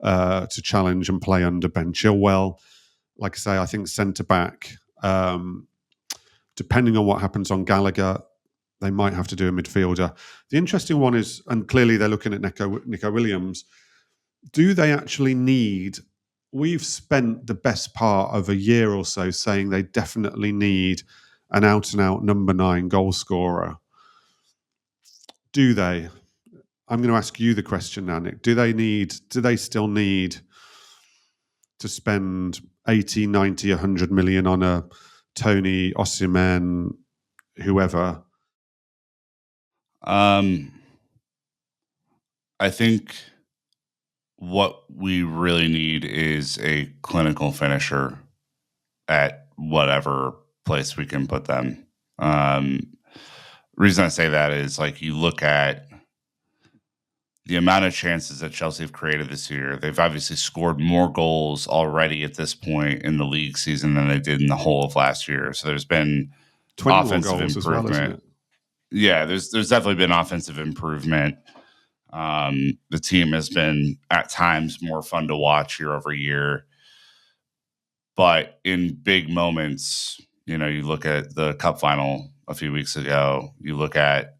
to challenge and play under Ben Chilwell. Like I say, I think centre back, depending on what happens on Gallagher, they might have to do a midfielder. The interesting one is, and clearly they're looking at Nico Williams, do they actually need... We've spent the best part of a year or so saying they definitely need an out-and-out number 9 goal scorer. Do they? I'm going to ask you the question now, Nick. Do they still need to spend 80, 90, 100 million on a Tony, Osimhen, whoever? I think what we really need is a clinical finisher at whatever place we can put them. Reason I say that is, like, you look at the amount of chances that Chelsea have created this year. They've obviously scored more goals already at this point in the league season than they did in the whole of last year. So there's been 20 offensive goals improvement. as well, isn't it? Yeah, there's definitely been offensive improvement. The team has been at times more fun to watch year over year. But in big moments, you know, you look at the cup final a few weeks ago, you look at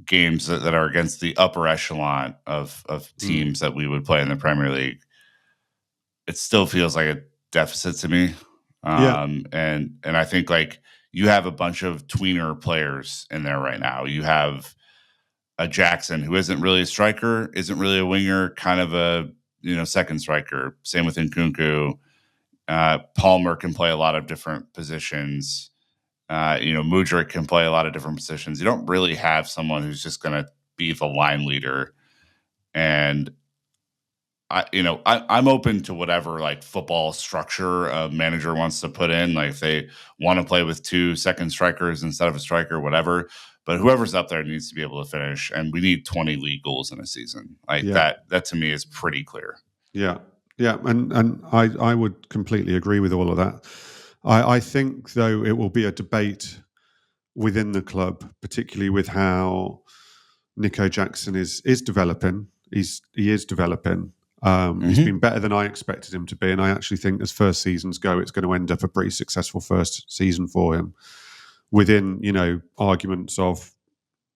games that are against the upper echelon of teams that we would play in the Premier League, it still feels like a deficit to me. And I think, like, you have a bunch of tweener players in there right now. You have a Jackson who isn't really a striker, isn't really a winger, kind of a, you know, second striker. Same with Nkunku. Palmer can play a lot of different positions. Mudryk can play a lot of different positions. You don't really have someone who's just going to be the line leader. And I'm open to whatever, like, football structure a manager wants to put in. Like, if they want to play with 2 second strikers instead of a striker, whatever. But whoever's up there needs to be able to finish, and we need 20 league goals in a season. Like, that to me is pretty clear. Yeah, and I would completely agree with all of that. I think, though, it will be a debate within the club, particularly with how Nico Jackson is developing. He is developing. He's been better than I expected him to be, and I actually think, as first seasons go, it's going to end up a pretty successful first season for him. Within, arguments of,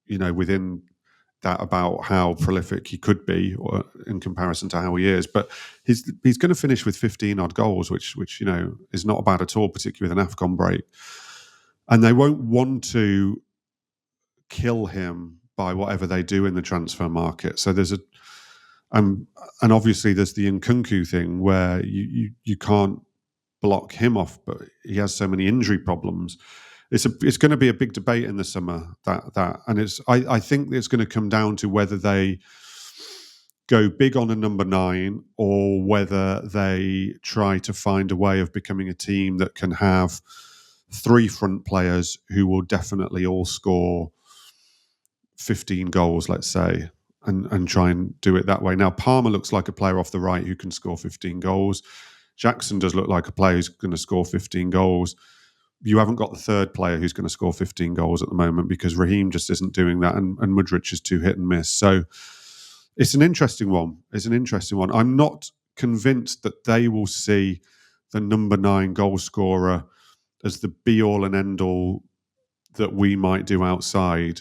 within that about how prolific he could be, or in comparison to how he is, but he's going to finish with 15 odd goals, which is not bad at all, particularly with an AFCON break. And they won't want to kill him by whatever they do in the transfer market. So there's and obviously there's the Nkunku thing where you can't block him off, but he has so many injury problems. It's going to be a big debate in the summer and I think it's going to come down to whether they go big on a number 9 or whether they try to find a way of becoming a team that can have 3 front players who will definitely all score 15 goals, let's say, and try and do it that way. Now, Palmer looks like a player off the right who can score 15 goals. Jackson does look like a player who's going to score 15 goals. You haven't got the third player who's going to score 15 goals at the moment because Raheem just isn't doing that, and Mudryk is too hit and miss. So it's an interesting one. I'm not convinced that they will see the number 9 goal scorer as the be-all and end-all that we might do outside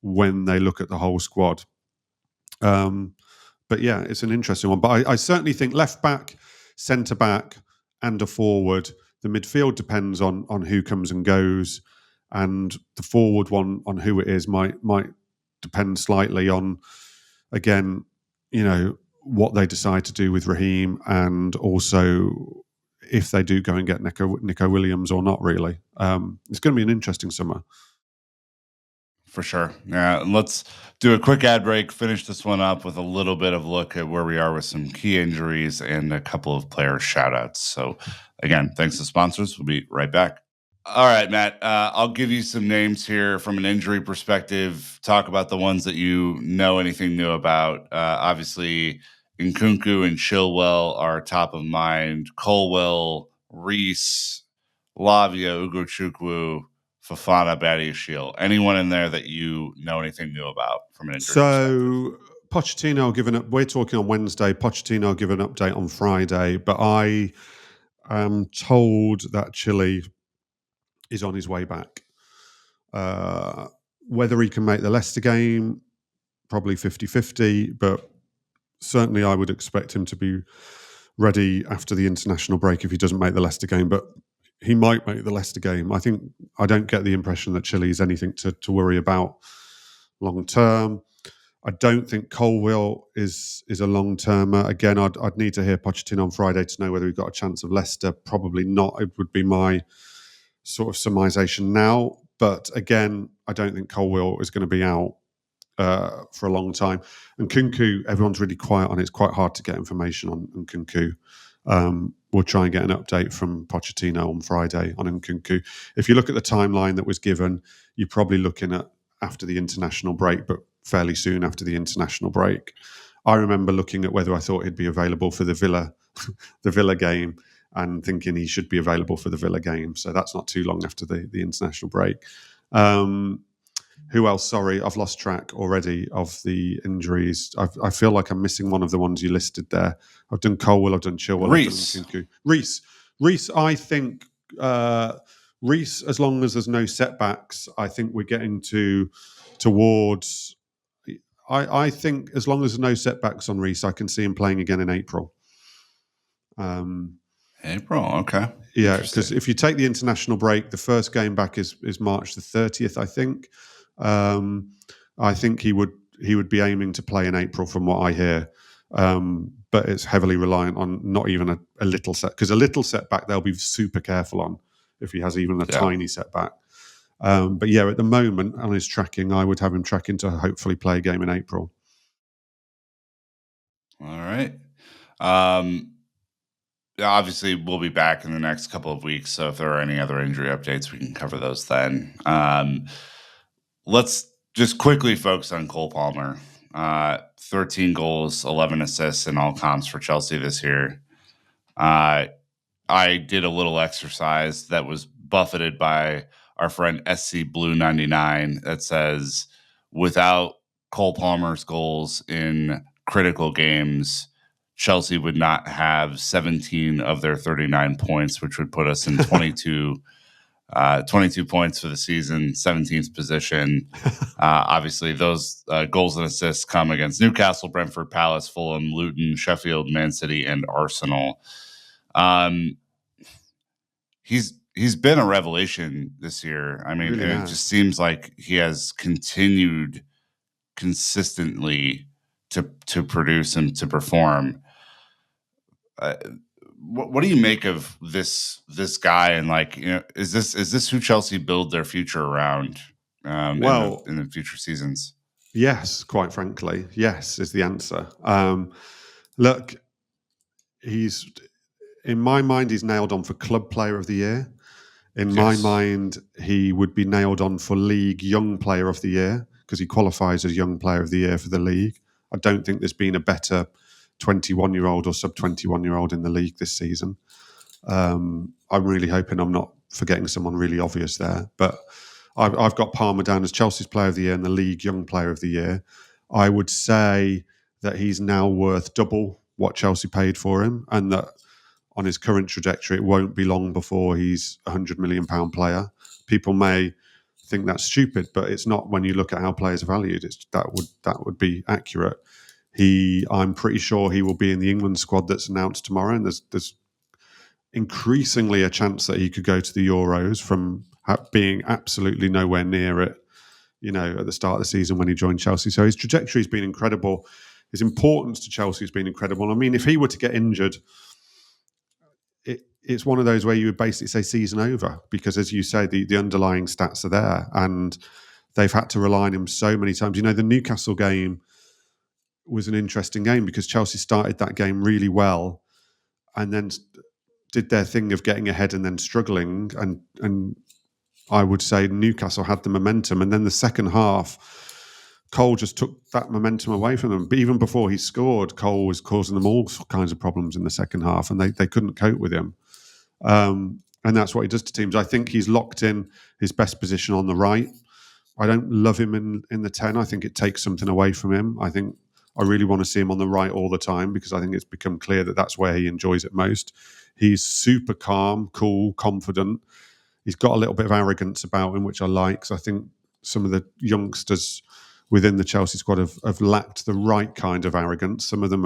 when they look at the whole squad. But yeah, it's an interesting one. But I certainly think left back, centre back, and a forward. The midfield depends on who comes and goes, and the forward one on who it is might depend slightly on, again, what they decide to do with Raheem, and also if they do go and get Nico Williams or not. Really, it's going to be an interesting summer. For sure. Yeah, let's do a quick ad break, finish this one up with a little bit of look at where we are with some key injuries and a couple of player shout outs. So, again, thanks to sponsors. We'll be right back. All right, Matt, I'll give you some names here from an injury perspective, talk about the ones that you know anything new about. Obviously, Nkunku and Chilwell are top of mind. Colwell, Reese, Lavia, Ugochukwu, Fofana, Badiashile. Anyone in there that you know anything new about from an injury perspective? Pochettino will give we're talking on Wednesday. Pochettino will give an update on Friday, but I am told that Chile is on his way back. Whether he can make the Leicester game, probably 50-50, but certainly I would expect him to be ready after the international break if he doesn't make the Leicester game, but he might make the Leicester game. I don't get the impression that Chile is anything to worry about long term. I don't think Colwell is a long termer. Again, I'd need to hear Pochettino on Friday to know whether we've got a chance of Leicester. Probably not. It would be my sort of surmisation now. But again, I don't think Colwell is going to be out for a long time. And Nkunku, everyone's really quiet on it. It's quite hard to get information on Nkunku. We'll try and get an update from Pochettino on Friday on Nkunku. If you look at the timeline that was given, you're probably looking at after the international break, but fairly soon after the international break. I remember looking at whether I thought he'd be available for the Villa game and thinking he should be available for the Villa game. So that's not too long after the international break. Who else? Sorry, I've lost track already of the injuries. I feel like I'm missing one of the ones you listed there. I've done Colwell, I've done Chilwell, Reese. I've done Nkunku. Reese, I think Reese, as long as there's no setbacks, I think we're getting towards. I think as long as there's no setbacks on Reese, I can see him playing again in April. April, okay. Yeah, because if you take the international break, the first game back is March the 30th, I think. I think he would be aiming to play in April, from what I hear. But it's heavily reliant on not even a little set, because a little setback they'll be super careful on if he has even a tiny setback. But yeah, at the moment on his tracking, I would have him tracking to hopefully play a game in April. All right. Obviously, we'll be back in the next couple of weeks. So if there are any other injury updates, we can cover those then. Let's just quickly focus on Cole Palmer. 13 goals, 11 assists in all comps for Chelsea this year. I did a little exercise that was buffeted by our friend SC Blue 99 that says, without Cole Palmer's goals in critical games, Chelsea would not have 17 of their 39 points, which would put us in 22 points for the season, 17th position. Obviously, those goals and assists come against Newcastle, Brentford, Palace, Fulham, Luton, Sheffield, Man City, and Arsenal. He's been a revelation this year. I mean, Really it just seems like he has continued consistently to produce and to perform. What do you make of this guy? And like, is this who Chelsea build their future around Well, in the future seasons? yes, quite frankly, yes is the answer. Look, he's in my mind, he's nailed on for Club Player of the Year. In my mind, he would be nailed on for League Young Player of the Year because he qualifies as Young Player of the Year for the league. I don't think there's been a better 21-year-old or sub-21-year-old in the league this season. I'm really hoping I'm not forgetting someone really obvious there. But I've got Palmer down as Chelsea's Player of the Year and the League Young Player of the Year. I would say that he's now worth double what Chelsea paid for him, and that on his current trajectory, it won't be long before he's a £100 million player. People may think that's stupid, but it's not when you look at how players are valued. That would be accurate. I'm pretty sure he will be in the England squad that's announced tomorrow, and there's increasingly a chance that he could go to the Euros from being absolutely nowhere near it, at the start of the season when he joined Chelsea. So his trajectory has been incredible. His importance to Chelsea has been incredible. I mean, if he were to get injured, it's one of those where you would basically say season over, because as you say, the underlying stats are there and they've had to rely on him so many times. The Newcastle game was an interesting game because Chelsea started that game really well and then did their thing of getting ahead and then struggling. And I would say Newcastle had the momentum. And then the second half, Cole just took that momentum away from them. But even before he scored, Cole was causing them all kinds of problems in the second half and they couldn't cope with him. And that's what he does to teams. I think he's locked in his best position on the right. I don't love him in the 10. I think it takes something away from him. I think I really want to see him on the right all the time because I think it's become clear that that's where he enjoys it most. He's super calm, cool, confident. He's got a little bit of arrogance about him, which I like, because I think some of the youngsters within the Chelsea squad have lacked the right kind of arrogance. Some of them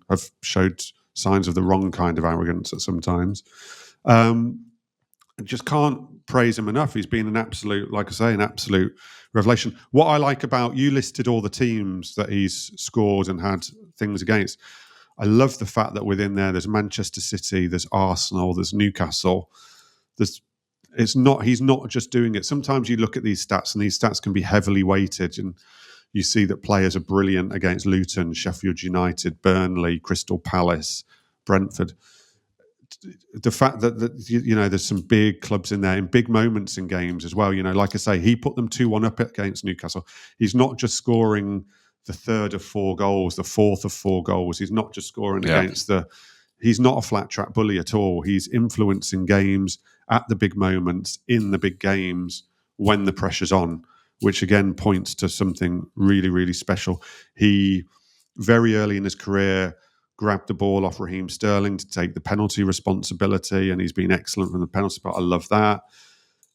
have showed signs of the wrong kind of arrogance at some times. Just can't praise him enough. He's been an absolute revelation. What I like about, you listed all the teams that he's scored and had things against. I love the fact that within there's Manchester City, there's Arsenal, there's Newcastle. He's not just doing it. Sometimes you look at these stats and these stats can be heavily weighted and you see that players are brilliant against Luton, Sheffield United, Burnley, Crystal Palace, Brentford. The fact that there's some big clubs in there in big moments in games as well. Like I say, he put them 2-1 up against Newcastle. He's not just scoring the third of 4 goals, the fourth of 4 goals. He's not just scoring against he's not a flat track bully at all. He's influencing games at the big moments, in the big games, when the pressure's on, which again points to something really, really special. He, very early in his career, grabbed the ball off Raheem Sterling to take the penalty responsibility, and he's been excellent from the penalty spot. I love that.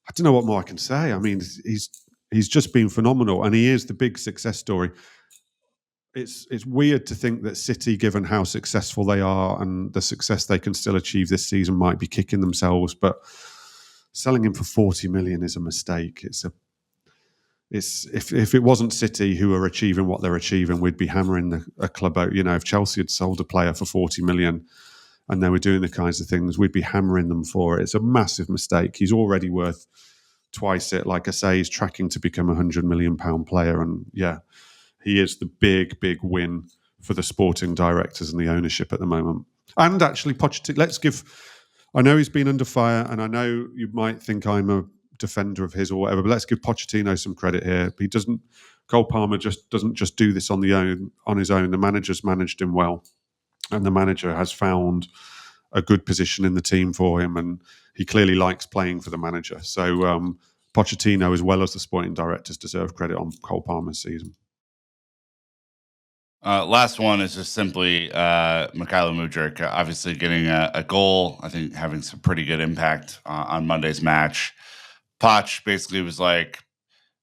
I don't know what more I can say. I mean, he's just been phenomenal, and he is the big success story. It's weird to think that City, given how successful they are and the success they can still achieve this season, might be kicking themselves. But selling him for 40 million is a mistake. If it wasn't City who are achieving what they're achieving, we'd be hammering a club out. If Chelsea had sold a player for 40 million and they were doing the kinds of things, we'd be hammering them for it. It's a massive mistake. He's already worth twice it. Like I say, he's tracking to become a £100 million player, and he is the big, big win for the sporting directors and the ownership at the moment. And actually, Pochettino, I know he's been under fire, and I know you might think I'm a defender of his or whatever, but let's give Pochettino some credit here. Cole Palmer doesn't just do this on his own. The manager's managed him well, and the manager has found a good position in the team for him, and he clearly likes playing for the manager. So Pochettino, as well as the sporting directors, deserve credit on Cole Palmer's season. Last one is just simply Mykhailo Mudryk, obviously getting a goal. I think having some pretty good impact on Monday's match. Poch basically was like,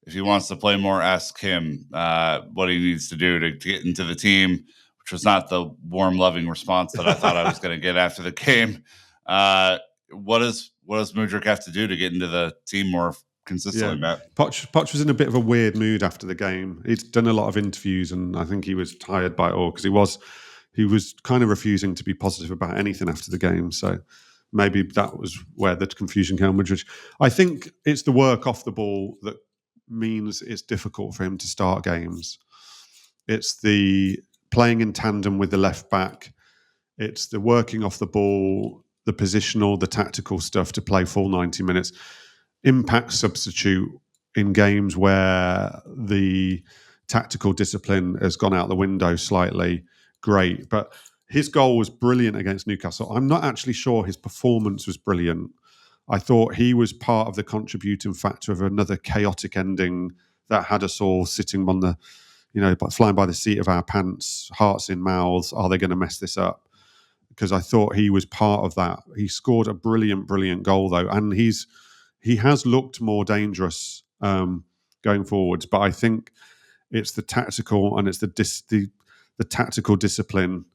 if he wants to play more, ask him what he needs to do to get into the team, which was not the warm, loving response that I thought I was going to get after the game. What does Mudryk have to do to get into the team more consistently, Matt. Poch was in a bit of a weird mood after the game. He'd done a lot of interviews, and I think he was tired by it all because he was kind of refusing to be positive about anything after the game. So maybe that was where the confusion came with. I think it's the work off the ball that means it's difficult for him to start games. It's the playing in tandem with the left back. It's the working off the ball, the positional, the tactical stuff to play full 90 minutes. Impact substitute in games where the tactical discipline has gone out the window slightly. Great. But his goal was brilliant against Newcastle. I'm not actually sure his performance was brilliant. I thought he was part of the contributing factor of another chaotic ending that had us all sitting on the, flying by the seat of our pants, hearts in mouths. Are they going to mess this up? Because I thought he was part of that. He scored a brilliant, brilliant goal, though. And he has looked more dangerous going forwards. But I think it's the tactical and it's the tactical discipline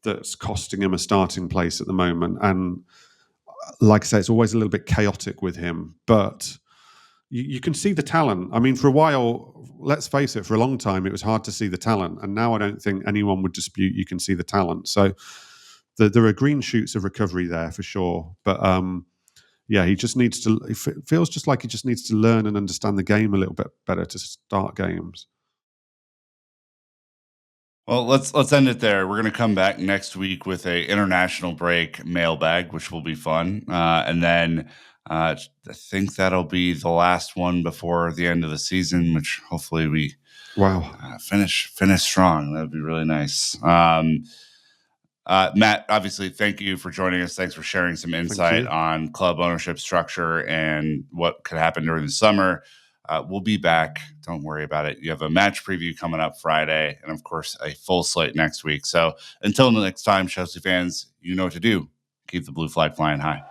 that's costing him a starting place at the moment. And like I say, it's always a little bit chaotic with him. But you can see the talent. I mean, for a while, let's face it, for a long time, it was hard to see the talent. And now I don't think anyone would dispute you can see the talent. So there are green shoots of recovery there for sure. But he just needs to. It feels just like he just needs to learn and understand the game a little bit better to start games. Well, let's end it there. We're going to come back next week with a international break mailbag, which will be fun, and then I think that'll be the last one before the end of the season, which hopefully we finish strong. That would be really nice. Matt, obviously, thank you for joining us. Thanks for sharing some insight on club ownership structure and what could happen during the summer. We'll be back. Don't worry about it. You have a match preview coming up Friday, and of course, a full slate next week. So until the next time, Chelsea fans, you know what to do. Keep the blue flag flying high.